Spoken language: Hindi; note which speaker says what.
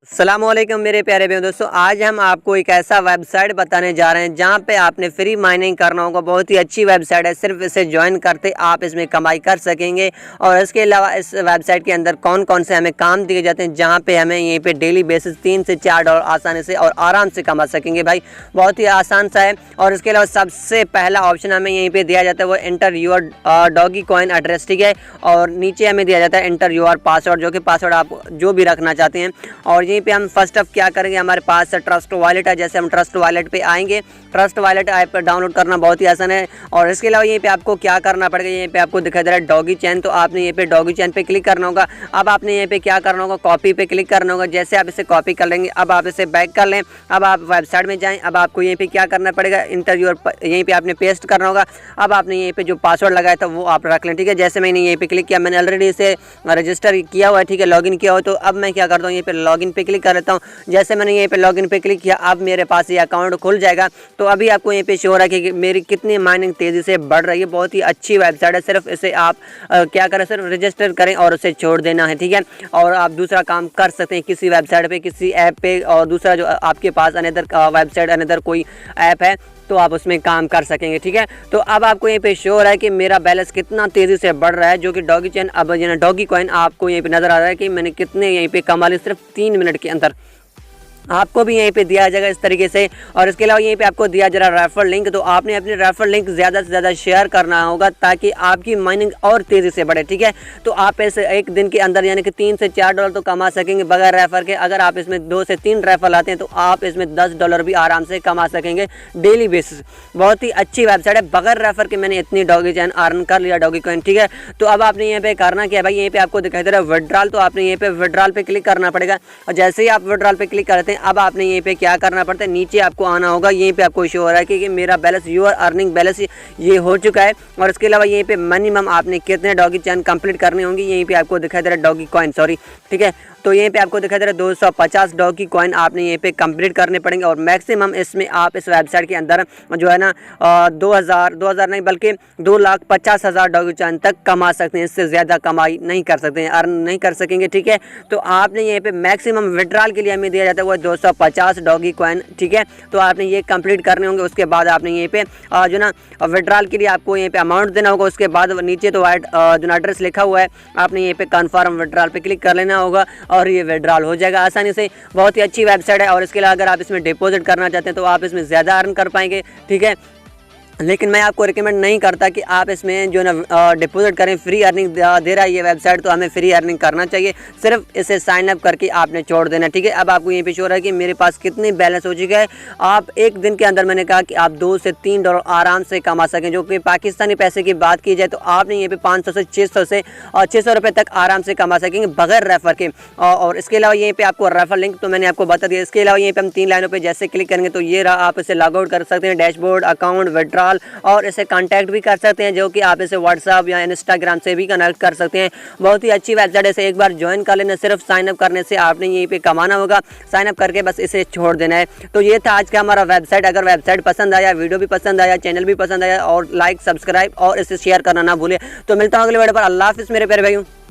Speaker 1: अस्सलामुअलैकुम मेरे प्यारे भाइयों दोस्तों, आज हम आपको एक ऐसा वेबसाइट बताने जा रहे हैं जहां पे आपने फ्री माइनिंग करना होगा। बहुत ही अच्छी वेबसाइट है, सिर्फ इसे ज्वाइन करते आप इसमें कमाई कर सकेंगे। और इसके अलावा इस वेबसाइट के अंदर कौन कौन से हमें काम दिए जाते हैं जहां पे हमें यहीं पे डेली बेसिस 3 से 4 डॉलर आसानी से और आराम से कमा सकेंगे। भाई बहुत ही आसान सा है। और इसके अलावा सबसे पहला ऑप्शन हमें यहीं पर दिया जाता है वो enter your Dogecoin address, ठीक है। और नीचे हमें दिया जाता है एंटर यूर पासवर्ड, जो कि पासवर्ड आप जो भी रखना चाहते हैं। और यहीं पे हम फर्स्ट ऑफ क्या करेंगे, हमारे पास ट्रस्ट वॉलेट है। जैसे हम ट्रस्ट वॉलेट पे आएंगे, ट्रस्ट वॉलेट ऐप पर डाउनलोड करना बहुत ही आसान है। और इसके अलावा यहीं पे आपको क्या करना पड़ेगा, यहीं पे आपको दिखाई दे रहा है डॉगी चैन, तो आपने यहीं पे डॉगी चैन पे क्लिक करना होगा। अब आपने यहीं पे क्या करना होगा, कॉपी पे क्लिक करना होगा। जैसे आप इसे कॉपी कर लेंगे, अब आप इसे बैक कर लें। अब आप वेबसाइट में जाएँ, अब आपको यहीं पे क्या करना पड़ेगा, इंटरव्यू यहीं पे आपने पेस्ट करना होगा। अब आपने यहीं पे जो पासवर्ड लगाया था वो आप रख लें, ठीक है। जैसे मैंने यहीं पे क्लिक किया, मैंने ऑलरेडी इसे रजिस्टर किया हुआ है, ठीक है, लॉगिन किया हुआ। तो अब मैं क्या करता हूँ, यहीं पे लॉगिन पे क्लिक कर लेता हूँ। जैसे मैंने यहीं पे लॉगिन पे क्लिक किया, अब मेरे पास ये अकाउंट खुल जाएगा। तो अभी आपको यहीं पे शो हो रहा है कि मेरी कितनी माइनिंग तेज़ी से बढ़ रही है। बहुत ही अच्छी वेबसाइट है, सिर्फ इसे आप क्या करें, सिर्फ रजिस्टर करें और उसे छोड़ देना है, ठीक है। और आप दूसरा काम कर सकते हैं किसी वेबसाइट पे, किसी ऐप पे, और दूसरा जो आपके पास अनदर वेबसाइट अनदर कोई ऐप है तो आप उसमें काम कर सकेंगे, ठीक है। तो अब आपको यहीं पे शो हो रहा है कि मेरा बैलेंस कितना तेज़ी से बढ़ रहा है, जो कि डॉगी चैन अब डॉगी कॉइन आपको यहीं पे नज़र आ रहा है कि मैंने कितने यहीं पे कमा लिए सिर्फ 3 मिनट के अंदर। आपको भी यहीं पे दिया जाएगा इस तरीके से। और इसके अलावा यहीं पे आपको दिया जा रहा है रेफर लिंक, तो आपने अपने रेफर लिंक ज़्यादा से ज़्यादा शेयर करना होगा ताकि आपकी माइनिंग और तेज़ी से बढ़े, ठीक है। तो आप ऐसे एक दिन के अंदर यानी कि 3 से 4 डॉलर तो कमा सकेंगे बगैर रेफर के। अगर आप इसमें 2 से 3 रेफर लाते हैं तो आप इसमें 10 डॉलर भी आराम से कमा सकेंगे डेली बेसिस। बहुत ही अच्छी वेबसाइट है, बगैर रेफर के मैंने इतनी डॉगी चैन अर्न कर लिया, डॉगी कॉइन, ठीक है। तो अब आपने यहाँ पे करना क्या है भाई, यहीं पे आपको दिखाई दे रहा है विड्रॉल, तो आपने यहीं पे विड्रॉल पे क्लिक करना पड़ेगा। और जैसे ही आप विड्रॉल पे क्लिक करते हैं, अब आपने यहीं पे क्या करना पड़ता है, नीचे आपको आना होगा। यहीं पे आपको शो हो रहा है कि मेरा बैलेंस यूर अर्निंग बैलेंस ये हो चुका है। और इसके अलावा यहीं पे मिनिमम आपने कितने डॉगी चैन कंप्लीट करने होंगे, यहीं पे आपको दिखाई दे रहा है डॉगी कॉइन, सॉरी, ठीक है। तो यहीं पे आपको दिखाई दे रहा है 250 डॉगी कॉइन आपने यहीं पे कंप्लीट करने पड़ेंगे। और मैक्सिमम इसमें आप इस वेबसाइट के अंदर जो है ना 2000 नहीं बल्कि 2,50,000 डॉगी चैन तक कमा सकते हैं। इससे ज़्यादा कमाई नहीं कर सकते हैं, अर्न नहीं कर सकेंगे, ठीक है। तो आपने यहीं पे मैक्सिमम विड्रॉल के लिए हमें दिया जाता है वो 250 डॉगी कॉइन, ठीक है। तो आपने ये कंप्लीट करने होंगे। उसके बाद आपने यहीं पे जो ना विड्रॉल के लिए आपको यहीं पे अमाउंट देना होगा। उसके बाद नीचे तो वाइट जो एड्रेस लिखा हुआ है, आपने यहीं पे कन्फर्म विड्रॉल पे क्लिक कर लेना होगा और ये विड्रॉल हो जाएगा आसानी से। बहुत ही अच्छी वेबसाइट है। और इसके अलावा अगर आप इसमें डिपॉजिट करना चाहते हैं तो आप इसमें ज़्यादा अर्न कर पाएंगे, ठीक है। लेकिन मैं आपको रिकमेंड नहीं करता कि आप इसमें जो ना डिपॉजिट करें। फ्री अर्निंग दे रहा है ये वेबसाइट, तो हमें फ्री अर्निंग करना चाहिए। सिर्फ इसे साइन अप करके आपने छोड़ देना, ठीक है। अब आपको यहीं पे शो हो रहा है कि मेरे पास कितनी बैलेंस हो चुका है। आप एक दिन के अंदर, मैंने कहा कि आप 2 से 3 डॉलर आराम से कमा सकें, जो कि पाकिस्तानी पैसे की बात की जाए तो आपने यहीं पे 500 से 600 रुपये तक आराम से कमा सकेंगे बगैर रेफर के। और इसके अलावा यहीं पर आपको रेफर लिंक तो मैंने आपको बता दिया। इसके अलावा यहीं पर हम 3 लाइनों पर जैसे क्लिक करेंगे तो ये रहा, आप इसे लॉग आउट कर सकते हैं, डैशबोर्ड, अकाउंट, विड्रॉल, और इसे कांटेक्ट भी कर सकते हैं, जो कि आप इसे व्हाट्सएप या इंस्टाग्राम से भी कनेक्ट कर सकते हैं। बहुत ही अच्छी वेबसाइट है, इसे एक बार ज्वाइन कर लेना। सिर्फ साइन अप करने से आपने यहीं पे कमाना होगा, साइन अप करके बस इसे छोड़ देना है। तो ये था आज का हमारा वेबसाइट। अगर वेबसाइट पसंद आया, वीडियो भी पसंद आया, चैनल भी पसंद आया, और लाइक, सब्सक्राइब और इसे शेयर करना ना भूले। तो मिलता हूँ अगले वीडियो पर। अल्लाह हाफिज़ मेरे प्यारे भाइयों।